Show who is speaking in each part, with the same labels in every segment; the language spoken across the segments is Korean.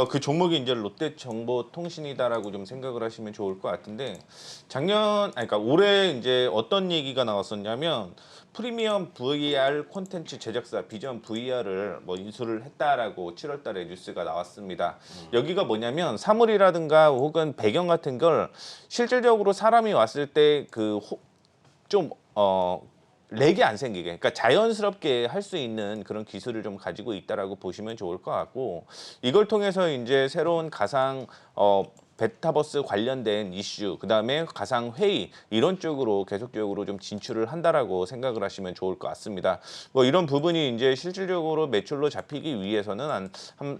Speaker 1: 그 종목이 이제 롯데정보통신이다라고 좀 생각을 하시면 좋을 것 같은데 그러니까 올해 이제 어떤 얘기가 나왔었냐면 프리미엄 VR 콘텐츠 제작사 비전 VR을 뭐 인수를 했다라고 7월달에 뉴스가 나왔습니다. 여기가 뭐냐면 사물이라든가 혹은 배경 같은 걸 실질적으로 사람이 왔을 때 좀 렉이 안 생기게, 그러니까 자연스럽게 할 수 있는 그런 기술을 좀 가지고 있다라고 보시면 좋을 것 같고, 이걸 통해서 이제 새로운 가상 베타버스 관련된 이슈, 그다음에 가상 회의 이런 쪽으로 계속적으로 좀 진출을 한다라고 생각을 하시면 좋을 것 같습니다. 뭐 이런 부분이 이제 실질적으로 매출로 잡히기 위해서는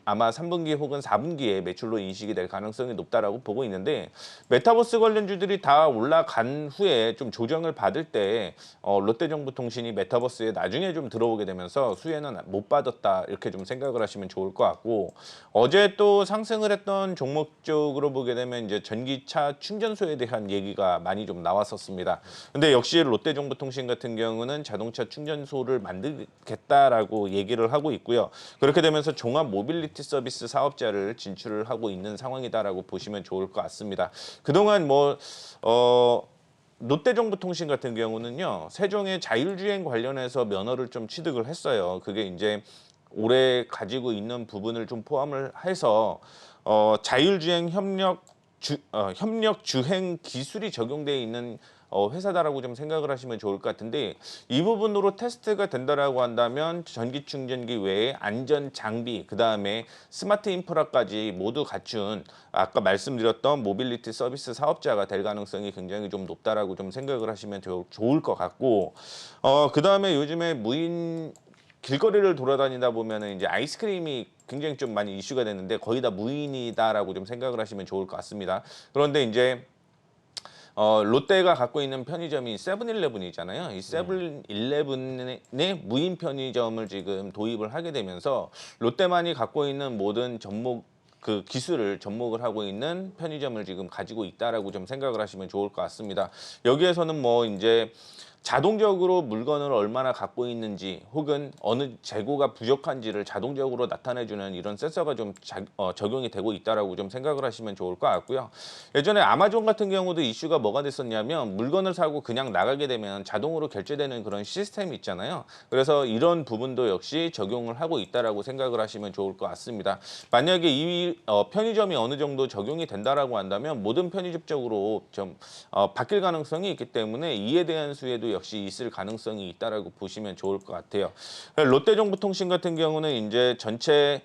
Speaker 1: 아마 3분기 혹은 4분기에 매출로 인식이 될 가능성이 높다라고 보고 있는데, 메타버스 관련주들이 다 올라간 후에 좀 조정을 받을 때 롯데정보통신이 메타버스에 나중에 좀 들어오게 되면서 수혜는 못 받았다 이렇게 좀 생각을 하시면 좋을 것 같고, 어제 또 상승을 했던 종목 쪽으로 보게 되면 이제 전기차 충전소에 대한 얘기가 많이 좀 나왔었습니다. 근데 역시 롯데정보통신 같은 경우는 자동차 충전소를 만들겠다라고 얘기를 하고 있고요. 그렇게 되면서 종합 모빌리티 서비스 사업자를 진출을 하고 있는 상황이다라고 보시면 좋을 것 같습니다. 그동안 롯데정보통신 같은 경우는요, 세종의 자율주행 관련해서 면허를 좀 취득을 했어요. 그게 이제 올해 가지고 있는 부분을 좀 포함을 해서 자율주행 협력 주행 기술이 적용되어 있는 회사다라고 좀 생각을 하시면 좋을 것 같은데, 이 부분으로 테스트가 된다라고 한다면 전기 충전기 외에 안전 장비, 그다음에 스마트 인프라까지 모두 갖춘 아까 말씀드렸던 모빌리티 서비스 사업자가 될 가능성이 굉장히 좀 높다라고 좀 생각을 하시면 좋을 것 같고, 그다음에 요즘에 길거리를 돌아다니다 보면은 이제 아이스크림이 굉장히 좀 많이 이슈가 됐는데 거의 다 무인이다라고 좀 생각을 하시면 좋을 것 같습니다. 그런데 이제 롯데가 갖고 있는 편의점이 세븐일레븐이잖아요. 이 세븐일레븐의 무인 편의점을 지금 도입을 하게 되면서 롯데만이 갖고 있는 모든 기술을 접목을 하고 있는 편의점을 지금 가지고 있다라고 좀 생각을 하시면 좋을 것 같습니다. 여기에서는 뭐 이제 자동적으로 물건을 얼마나 갖고 있는지 혹은 어느 재고가 부족한지를 자동적으로 나타내주는 이런 센서가 좀 적용이 되고 있다라고 좀 생각을 하시면 좋을 것 같고요. 예전에 아마존 같은 경우도 이슈가 뭐가 됐었냐면 물건을 사고 그냥 나가게 되면 자동으로 결제되는 그런 시스템이 있잖아요. 그래서 이런 부분도 역시 적용을 하고 있다라고 생각을 하시면 좋을 것 같습니다. 만약에 이 편의점이 어느 정도 적용이 된다라고 한다면 모든 편의점 쪽으로 좀 바뀔 가능성이 있기 때문에 이에 대한 수혜도 역시 있을 가능성이 있다라고 보시면 좋을 것 같아요. 롯데정보통신 같은 경우는 이제 전체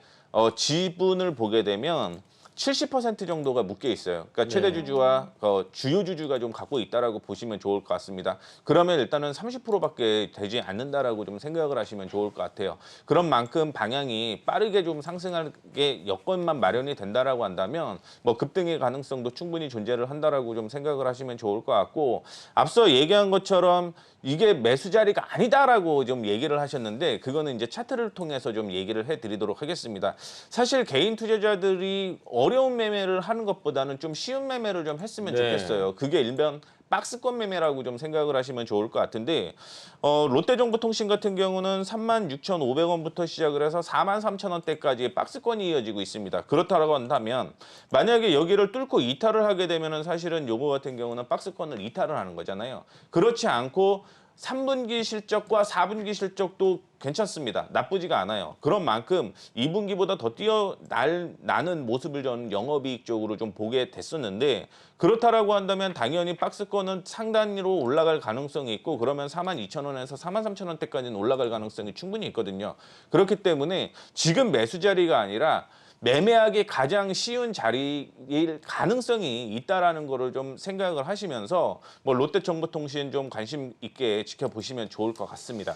Speaker 1: 지분을 보게 되면 70% 정도가 묶여 있어요. 그러니까 최대 주주와 주요 주주가 좀 갖고 있다라고 보시면 좋을 것 같습니다. 그러면 일단은 30%밖에 되지 않는다라고 좀 생각을 하시면 좋을 것 같아요. 그런 만큼 방향이 빠르게 좀 상승하게 여건만 마련이 된다라고 한다면 뭐 급등의 가능성도 충분히 존재를 한다라고 좀 생각을 하시면 좋을 것 같고, 앞서 얘기한 것처럼 이게 매수 자리가 아니다라고 좀 얘기를 하셨는데 그거는 이제 차트를 통해서 좀 얘기를 해드리도록 하겠습니다. 사실 개인 투자자들이 어려운 매매를 하는 것보다는 좀 쉬운 매매를 좀 했으면 좋겠어요. 그게 일명 박스권 매매라고 좀 생각을 하시면 좋을 것 같은데, 롯데정보통신 같은 경우는 36,500원부터 시작을 해서 43,000원대까지 박스권이 이어지고 있습니다. 그렇다고 한다면 만약에 여기를 뚫고 이탈을 하게 되면은 사실은 요거 같은 경우는 박스권을 이탈을 하는 거잖아요. 그렇지 않고 3분기 실적과 4분기 실적도 괜찮습니다. 나쁘지가 않아요. 그런 만큼 2분기보다 더 뛰어나는 모습을 저는 영업이익 쪽으로 좀 보게 됐었는데, 그렇다라고 한다면 당연히 박스권은 상단으로 올라갈 가능성이 있고, 그러면 42,000원에서 43,000원대까지는 올라갈 가능성이 충분히 있거든요. 그렇기 때문에 지금 매수 자리가 아니라 매매하기 가장 쉬운 자리일 가능성이 있다라는 거를 좀 생각을 하시면서 뭐 롯데정보통신 좀 관심 있게 지켜보시면 좋을 것 같습니다.